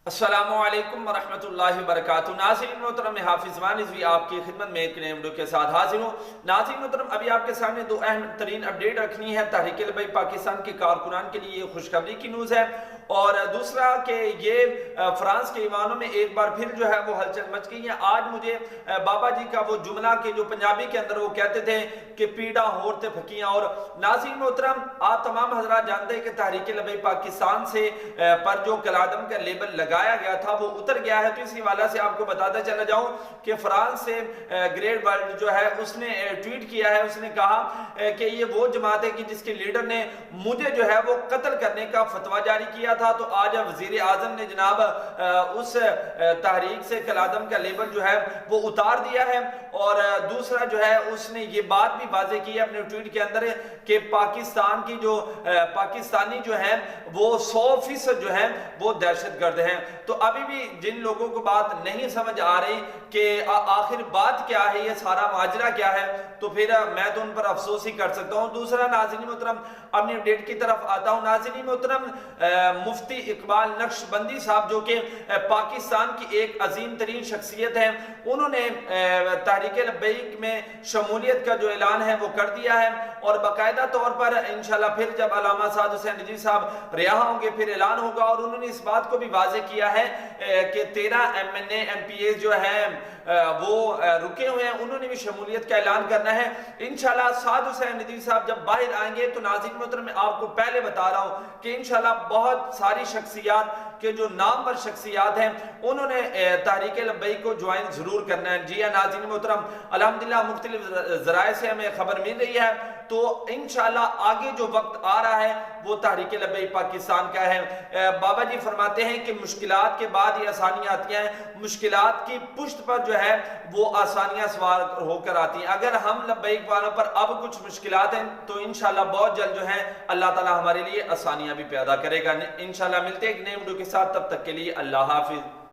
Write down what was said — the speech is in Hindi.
अस्सलामुअलैकुम वरहमतुल्लाहि वबरकातुहू। नाज़रीन मोहतरम, हाफिज ज़मान रिज़वी आपकी खिदमत में एक नए वीडियो के साथ हाजिर हूँ। नाज़रीन मोहतरम, अभी आपके सामने दो अहम तरीन अपडेट रखनी है। तहरीक लिबाई पाकिस्तान के कारकुनान के लिए खुशखबरी की न्यूज़ है, और दूसरा कि ये फ्रांस के ईवानों में एक बार फिर जो है वो हलचल मच गई है। आज मुझे बाबा जी का वो जुमला के जो पंजाबी के अंदर वो कहते थे कि पीड़ा होरते फकियाँ। और नाज़रीन मोहतरम, आप तमाम हजरात जानते हैं कि तहरीक लिबाई पाकिस्तान से पर जो कलादम का लेबल लगाया गया था वो उतर गया है। तो इसी हवाले से आपको बताता चला जाऊं कि फ्रांस से ग्रेट वर्ल्ड जो है उसने ट्वीट किया है। उसने कहा कि ये वो जमात है कि जिसके लीडर ने मुझे जो है वो कत्ल करने का फतवा जारी किया था। तो आज वजीर आजम ने जनाब उस तहरीक से कलादम का लेबल जो है वो उतार दिया है। और दूसरा जो है उसने ये बात भी वाजे की है अपने ट्वीट के अंदर कि पाकिस्तान की जो पाकिस्तानी जो है वो 100% जो है वो दहशतगर्द हैं। तो अभी भी जिन लोगों को बात नहीं समझ आ रही कि आखिर बात क्या है, ये सारा माजरा क्या है, तो फिर मैं तो उन पर अफसोस ही कर सकता हूँ। दूसरा नाज़रीन मोहतरम, अपनी अपडेट की तरफ आता हूँ। नाज़रीन मोहतरम, मुफ्ती इकबाल नक्शबंदी साहब जो कि पाकिस्तान की एक अजीम तरीन शख्सियत है, उन्होंने तहरीक लब्बैक में शमूलियत का जो ऐलान है वो कर दिया है। और बाकायदा तौर पर इंशाल्लाह फिर जब अल्लामा साद हुसैन रिजवी साहब रिहा होंगे फिर ऐलान होगा। और उन्होंने इस बात को भी वाजे किया है कि 13 MNA MPA जो हैं वो रुके हुए हैं, उन्होंने भी शमूलियत का ऐलान करना है। इंशाल्लाह साद हुसैन रिजवी साहब जब बाहर आएंगे तो नाज़रीन मोहतरम, मैं आपको पहले बता रहा हूँ कि इंशाल्लाह बहुत सारी शख्सियात के जो नामवर शख्सियात हैं उन्होंने तहरीक लब्बैक को ज्वाइन जरूर करना है। जी हाँ नाज़रीन मोहतरम, अल्हम्दुलिल्लाह मुख्तलिफ ज़राए से हमें खबर मिल रही है। तो इंशाल्लाह आगे जो वक्त आ रहा है वो तहरीक लिबाई पाकिस्तान का है। बाबा जी फरमाते हैं कि मुश्किलात के बाद ये आसानियां आती हैं, मुश्किलात की पुष्ट पर जो है वो आसानियां सवार होकर आती हैं। अगर हम लब्बैक वालों पर अब कुछ मुश्किलात हैं तो इंशाल्लाह बहुत जल्द जो है अल्लाह ताला हमारे लिए आसानियां भी पैदा करेगा। इंशाल्लाह मिलते हैं एक नए वीडियो के साथ, तब तक के लिए अल्लाह हाफिज।